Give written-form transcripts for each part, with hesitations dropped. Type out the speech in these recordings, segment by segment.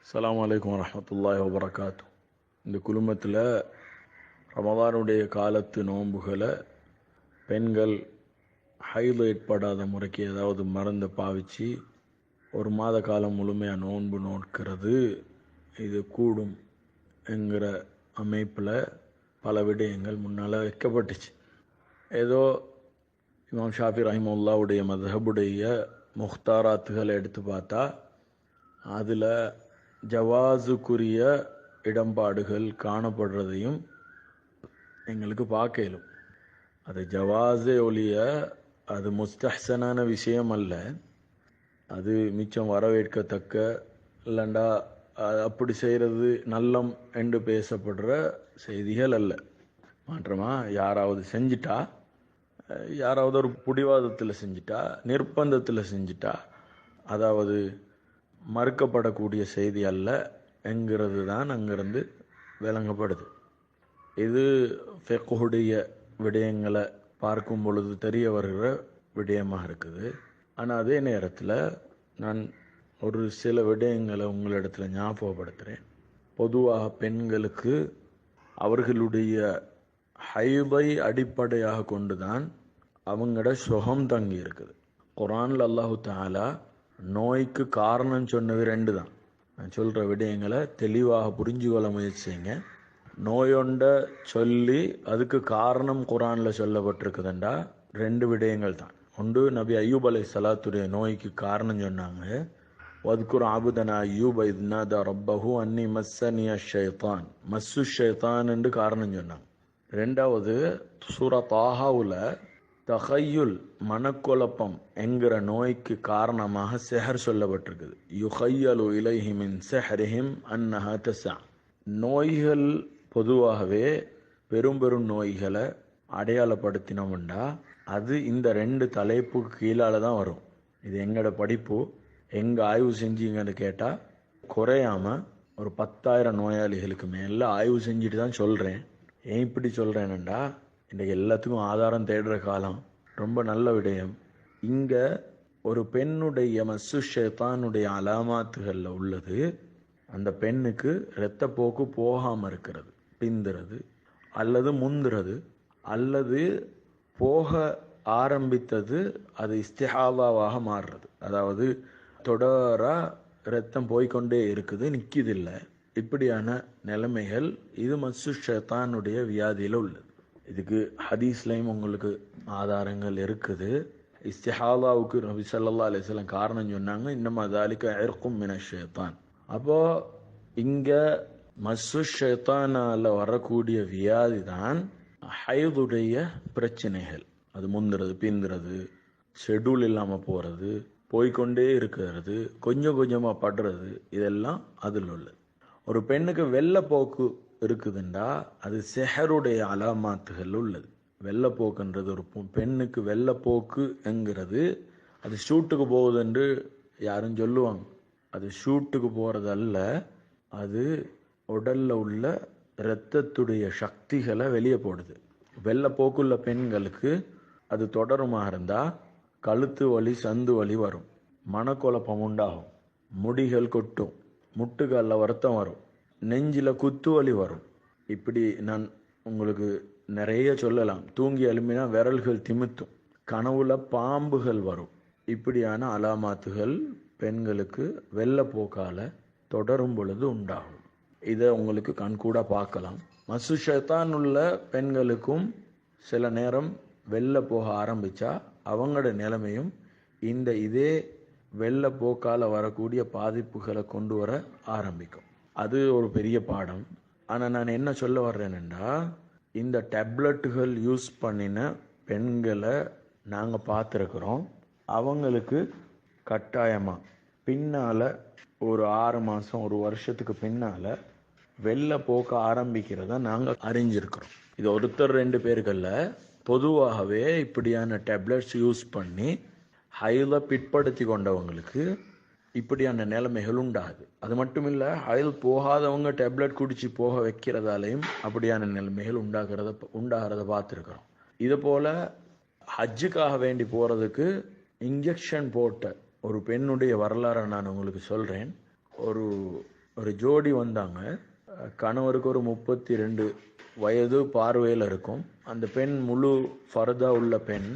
அஸ்ஸலாமு அலைக்கும் வரஹ்மத்துல்லாஹி வபரகாத்து. இந்த குடும்பத்தில் ரமதானுடைய காலத்து நோன்புகளை பெண்கள் ஹைது ஏற்படாத முறைக்கு ஏதாவது மருந்தை பாவிச்சு ஒரு மாத காலம் முழுமையாக நோன்பு நோக்கிறது இது கூடும் என்கிற அமைப்பில் பல விடயங்கள் முன்னால் வைக்கப்பட்டுச்சு. ஏதோ இமாம் ஷாஃபி ரஹிமவுல்லாவுடைய மذஹபுடைய முக்தாராத்துகளை எடுத்து பார்த்தா அதில் ஜவாஸுக்குரிய இடம்பாடுகள் காணப்படுறதையும் எங்களுக்கு பார்க்க இயலும். அது ஜவாஸே ஒழிய அது முஸ்தஹ்சனான விஷயம் அல்ல, அது மிச்சம் வரவேற்கத்தக்க இல்லைண்டா அப்படி செய்கிறது நல்லம் என்று பேசப்படுற செய்திகள் அல்ல. மாற்றமாக யாராவது செஞ்சிட்டா, யாராவது ஒரு பிடிவாதத்தில் செஞ்சிட்டா, நிர்பந்தத்தில் செஞ்சிட்டா, அதாவது மறுக்கப்படக்கூடிய செய்தி அல்ல என்கிறது தான் அங்கிருந்து விளங்கப்படுது. இது ஃபிக்ஹுடைய விடயங்களை பார்க்கும் பொழுது தெரிய வருகிற விடயமாக இருக்குது. ஆனால் அதே நேரத்தில் நான் ஒரு சில விடயங்களை உங்களிடத்தில் ஞாபகப்படுத்துகிறேன். பொதுவாக பெண்களுக்கு அவர்களுடைய ஹைதை அடிப்படையாக கொண்டு தான் அவங்களோட சுகம் தங்கி இருக்குது. குர்ஆனில் அல்லாஹு தஆலா நோய்க்கு காரணம் சொன்னது ரெண்டு தான். நான் சொல்கிற விடயங்களை தெளிவாக புரிஞ்சு கொள்ள முயற்சி செய்யுங்க. நோயொண்ட சொல்லி அதுக்கு காரணம் குர்ஆனில் சொல்லப்பட்டிருக்குதுண்டா ரெண்டு விடயங்கள் தான். ஒன்று, நபி அய்யூப் அலைஹிஸ்ஸலாத்துடைய நோய்க்கு காரணம் சொன்னாங்க, வத்குர் அபுதனா அய்யூப் இத் நாதா ரப்பஹு அன்னி மஸ்ஸனிய ஷைத்தான், மஸ்ஸு ஷைத்தான் என்று காரணம் சொன்னாங்க. ரெண்டாவது, சூரா தாஹாவுல தஹய்யுல் மனக்குழப்பம் என்கிற நோய்க்கு காரணமாக செஹர் சொல்லப்பட்டிருக்குது. யுஹய்யலு இலைஹி மின் செஹரிஹிம் அன்னஹா தஸா. நோய்கள் பொதுவாகவே பெரும் பெரும் நோய்களை அடையாளப்படுத்தினோம்டா அது இந்த ரெண்டு தலைப்புக்கு கீழால தான் வரும். இது எங்களோட படிப்பு, எங்கே ஆய்வு செஞ்சீங்கன்னு கேட்டால் குறையாமல் ஒரு 10,000 நோயாளிகளுக்கு மேலே ஆய்வு செஞ்சுட்டு தான் சொல்கிறேன். ஏன் இப்படி சொல்கிறேன்னுண்டா, இன்றைக்கு எல்லாத்துக்கும் ஆதாரம் தேடுற காலம். ரொம்ப நல்ல விடயம். இங்கே ஒரு பெண்ணுடைய மஸ்ஸு ஷைத்தானுடைய அலாமாத்துகளில் உள்ளது, அந்த பெண்ணுக்கு இரத்தப்போக்கு போகாமல் இருக்கிறது, பிந்துறது அல்லது முந்துறது, அல்லது போக ஆரம்பித்தது அது இஸ்திஹாதாவாக மாறுறது, அதாவது தொடராக இரத்தம் போய்கொண்டே இருக்குது, நிற்கிதில்லை. இப்படியான நிலைமைகள் இது மஸ்ஸு ஷைத்தானுடைய வியாதியில் உள்ளது. இதுக்கு ஹதீஸ்லையும் உங்களுக்கு ஆதாரங்கள் இருக்குது. இஸ்திஹாதாவுக்கு நபி ஸல்லல்லாஹு அலைஹி வஸல்லம் காரணம் சொன்னாங்க, இன்னமா ஸாலிக இர்கும் மினஷ் ஷைத்தான். அப்போது இங்கே மஸ்ஸு ஷைத்தானால் வரக்கூடிய வியாதி தான் ஹைதுடைய பிரச்சனைகள். அது முந்துறது, பிந்துறது, ஷெட்யூல் இல்லாமல் போகிறது, போய்கொண்டே இருக்கிறது, கொஞ்சம் கொஞ்சமாக படுறது, இதெல்லாம் அதில் உள்ளது. ஒரு பெண்ணுக்கு வெள்ளப்போக்கு இருக்குதுண்டா அது செஹருடைய அலாமாத்துகள் உள்ளது. வெள்ளப்போக்குன்றது ஒரு பெண்ணுக்கு வெள்ளப்போக்கு என்கிறது அது ஷூட்டுக்கு போகுதுன்று யாரும் சொல்லுவாங்க. அது ஷூட்டுக்கு போகிறதல்ல, அது உடலில் உள்ள இரத்தத்துடைய சக்திகளை வெளியே போடுது. வெள்ளப்போக்குள்ள பெண்களுக்கு அது தொடருமாக இருந்தால் கழுத்து வலி, சந்து வலி வரும், மனக்குழப்பம் உண்டாகும், முடிகள் கொட்டும், முட்டுக்காலில் வருத்தம் வரும், நெஞ்சில் குத்து வலி வரும். இப்படி நான் உங்களுக்கு நிறைய சொல்லலாம். தூங்கி எழுப்பினா விரல்கள் திமித்தும், கனவுல பாம்புகள் வரும். இப்படியான அலாமாத்துகள் பெண்களுக்கு வெள்ளப்போக்கால் தொடரும் பொழுது உண்டாகும். இதை உங்களுக்கு கண்கூட பார்க்கலாம். மஸ்ஸு ஷைத்தான் உள்ள பெண்களுக்கும் சில நேரம் வெள்ள போக ஆரம்பித்தா அவங்களோட நிலைமையும் இதே வெள்ளப்போக்கால் வரக்கூடிய பாதிப்புகளை கொண்டு வர ஆரம்பிக்கும். அது ஒரு பெரிய பாடம். ஆனால் நான் என்ன சொல்ல வர்றேன்னுண்டா, இந்த டேப்லெட்டுகள் யூஸ் பண்ணின பெண்களை நாங்கள் பார்த்துருக்குறோம். அவங்களுக்கு கட்டாயமாக பின்னால் ஒரு 6 மாதம், ஒரு வருஷத்துக்கு பின்னால் வெள்ளை போக்க ஆரம்பிக்கிறத நாங்கள் அறிஞ்சிருக்கிறோம். இது ஒருத்தர் 2 பேர்களில் பொதுவாகவே இப்படியான டேப்லெட்ஸ் யூஸ் பண்ணி ஹைலை பிற்படுத்தி கொண்டவங்களுக்கு இப்படியான நிலைமைகள் உண்டாகுது. அது மட்டும் இல்லை, ஹைல் போகாதவங்க டேப்லெட் குடிச்சு போக வைக்கிறதாலையும் அப்படியான நிலைமைகள் உண்டாகிறத பார்த்துருக்குறோம். இது போல் ஹஜ்ஜுக்காக வேண்டி போகிறதுக்கு இன்ஜெக்ஷன் போட்ட ஒரு பெண்ணுடைய வரலாறை நான் உங்களுக்கு சொல்கிறேன். ஒரு ஒரு ஜோடி வந்தாங்க. கணவருக்கு ஒரு 32 வயது பார்வையில் இருக்கும். அந்த பெண் முழு ஃபர்தா உள்ள பெண்.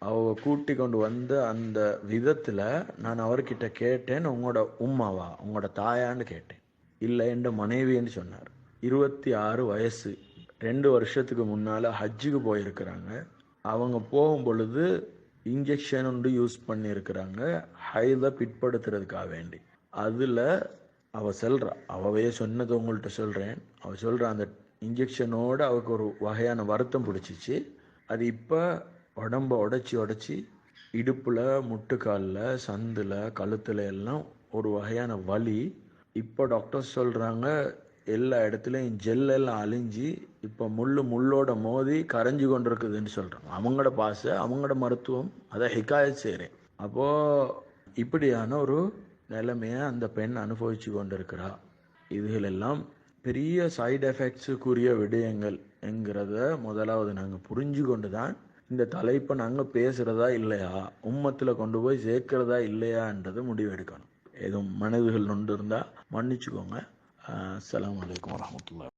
அவ கூட்டி கொண்டு வந்த அந்த விதத்தில் நான் அவர்கிட்ட கேட்டேன், உங்களோட உம்மாவா, உங்களோட தாயான்னு கேட்டேன். இல்லை, என் மனைவின்னு சொன்னார். 26 வயசு, 2 வருஷத்துக்கு முன்னால் ஹஜ்ஜுக்கு போயிருக்கிறாங்க. அவங்க போகும் பொழுது இன்ஜெக்ஷன் ஒன்று யூஸ் பண்ணியிருக்கிறாங்க, ஹைதை பிற்படுத்துறதுக்காக வேண்டி. அதில் அவள் சொல்கிறா, அவவே சொன்னது உங்கள்கிட்ட சொல்கிறேன். அவள் சொல்கிறா, அந்த இன்ஜெக்ஷனோடு அவருக்கு ஒரு வகையான வருத்தம் பிடிச்சிச்சு. அது இப்போ உடம்ப உடைச்சி இடுப்பில், முட்டுக்காலில், சந்தில், கழுத்தில் எல்லாம் ஒரு வகையான வலி. இப்போ டாக்டர்ஸ் சொல்கிறாங்க, எல்லா இடத்துலையும் ஜெல்லெல்லாம் அழிஞ்சு இப்போ முள்ளோட மோதி கரைஞ்சி கொண்டு இருக்குதுன்னு சொல்கிறாங்க. அவங்களோட பாசை, அவங்களோட மருத்துவம், அதை ஹிகாயத் செய்கிறேன். அப்போது இப்படியான ஒரு நிலைமையை அந்த பெண் அனுபவித்து கொண்டு இருக்கிறா. இதுகளெல்லாம் பெரிய சைடு எஃபெக்ட்ஸுக்குரிய விடயங்கள் என்கிறத முதலாவது நாங்கள் புரிஞ்சு கொண்டு தான் இந்த தலைப்பை நாங்கள் பேசுகிறதா இல்லையா, உம்மத்தில் கொண்டு போய் சேர்க்கிறதா இல்லையான்றதை முடிவெடுக்கணும். எதுவும் மனிதர்கள் ஒன்று இருந்தால் மன்னிச்சுக்கோங்க. அஸ்ஸலாமு அலைக்கும் வரஹ்மத்துல்லாஹி.